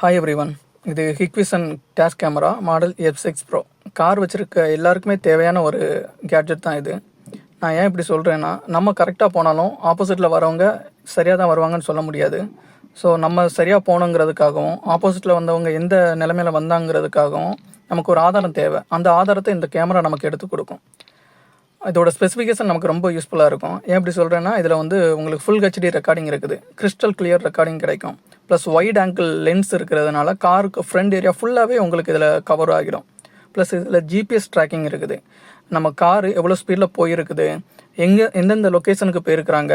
Hi everyone, இது Hikvision dash camera model F6 Pro. Car வச்சுருக்க எல்லாருக்குமே தேவையான ஒரு கேட்ஜெட் தான் இது. நான் ஏன் இப்படி சொல்கிறேன்னா, நம்ம கரெக்டாக போனாலும் ஆப்போசிட்டில் வரவங்க சரியாக தான் வருவாங்கன்னு சொல்ல முடியாது. ஸோ நம்ம சரியாக போகணுங்கிறதுக்காகவும் ஆப்போசிட்டில் வந்தவங்க எந்த நிலைமையில் வந்தாங்கிறதுக்காகவும் நமக்கு ஒரு ஆதாரம் தேவை. அந்த ஆதாரத்தை இந்த கேமரா நமக்கு எடுத்து கொடுக்கும். இதோட ஸ்பெசிஃபிகேஷன் நமக்கு ரொம்ப யூஸ்ஃபுல்லாக இருக்கும். ஏன் இப்படி சொல்கிறேன்னா, இதில் உங்களுக்கு ஃபுல் ஹெச்டி ரெக்கார்டிங் இருக்குது, கிறிஸ்டல் கிளியர் ரெக்கார்டிங் கிடைக்கும். ப்ளஸ் வைட் ஆங்கிள் லென்ஸ் இருக்கிறதுனால காருக்கு ஃப்ரண்ட் ஏரியா ஃபுல்லாகவே உங்களுக்கு இதில் கவர் ஆகிடும். ப்ளஸ் இதில் ஜிபிஎஸ் ட்ராக்கிங் இருக்குது. நம்ம காரு எவ்வளோ ஸ்பீடில் போயிருக்குது, எந்தெந்த லொக்கேஷனுக்கு போயிருக்கிறாங்க,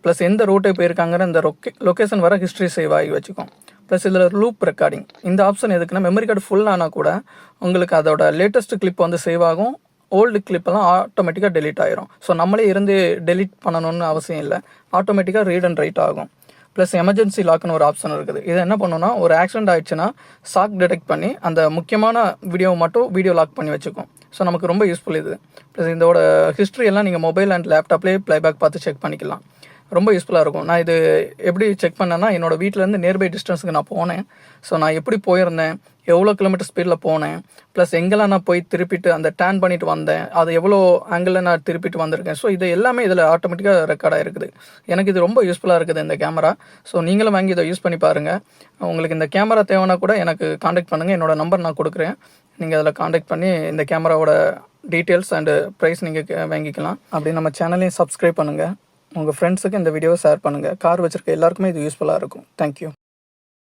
ப்ளஸ் எந்த ரூட்டை போயிருக்காங்கன்னு இந்த லொக்கேஷன் வர ஹிஸ்ட்ரி சேவ் ஆகி வச்சுக்கோம். ப்ளஸ் இதில் லூப் ரெக்கார்டிங், இந்த ஆப்ஷன் எதுக்குன்னா மெமரி கார்டு ஃபுல் ஆனால் கூட உங்களுக்கு அதோட லேட்டஸ்ட் கிளிப் சேவ் ஆகும். ஓல்டு கிளிப்பெல்லாம் ஆட்டோமேட்டிக்காக டெலிட் ஆகிரும். ஸோ நம்மளே இருந்து டெலிட் பண்ணணும்னு அவசியம் இல்லை, ஆட்டோமேட்டிக்காக ரீட் அண்ட் ரைட் ஆகும். ப்ளஸ் எமர்ஜென்சி லாக்னு ஒரு ஆப்ஷன் இருக்குது. இது என்ன பண்ணுன்னா, ஒரு ஆக்சிடென்ட் ஆகிடுச்சுன்னா ஷாக் டிடெக்ட் பண்ணி அந்த முக்கியமான வீடியோவை மட்டும் வீடியோ லாக் பண்ணி வச்சுக்கும். ஸோ நமக்கு ரொம்ப யூஸ்ஃபுல் இது. ப்ளஸ் இதோட ஹிஸ்ட்ரி எல்லாம் நீங்கள் மொபைல் அண்ட் லேப்டாப்லேயே ப்ளேபேக் பார்த்து செக் பண்ணிக்கலாம். ரொம்ப யூஸ்ஃபுல்லாக இருக்கும். நான் இது எப்படி செக் பண்ணேன்னா, என்னோடய வீட்டிலேருந்து நியர்பை டிஸ்டன்ஸுக்கு நான் போனேன். ஸோ நான் எப்படி போயிருந்தேன், எவ்வளோ கிலோமீட்டர் ஸ்பீடில் போனேன், ப்ளஸ் எங்கெல்லாம் நான் போய் திருப்பிட்டு அந்த டேர்ன் பண்ணிட்டு வந்தேன், அது எவ்வளோ ஆங்கிளில் நான் திருப்பிட்டு வந்திருக்கேன். ஸோ இது எல்லாமே இதில் ஆட்டோமேட்டிக்காக ரெக்கார்டாக இருக்குது. எனக்கு இது ரொம்ப யூஸ்ஃபுல்லாக இருக்குது இந்த கேமரா. ஸோ நீங்களும் வாங்கி இதை யூஸ் பண்ணி பாருங்கள். உங்களுக்கு இந்த கேமரா தேவைன்னா கூட எனக்கு காண்டாக்ட் பண்ணுங்கள். என்னோடய நம்பர் நான் கொடுக்குறேன். நீங்கள் அதில் காண்டாக்ட் பண்ணி இந்த கேமராவோட டீட்டெயில்ஸ் அண்டு ப்ரைஸ் நீங்கள் வாங்கிக்கலாம். அப்படி நம்ம சேனலையும் சப்ஸ்கிரைப் பண்ணுங்கள். உங்கள் ஃப்ரெண்ட்ஸுக்கு இந்த வீடியோவை ஷேர் பண்ணுங்கள். கார் வச்சுருக்க எல்லாருக்குமே இது யூஸ்ஃபுல்லாக இருக்கும். தேங்க்யூ.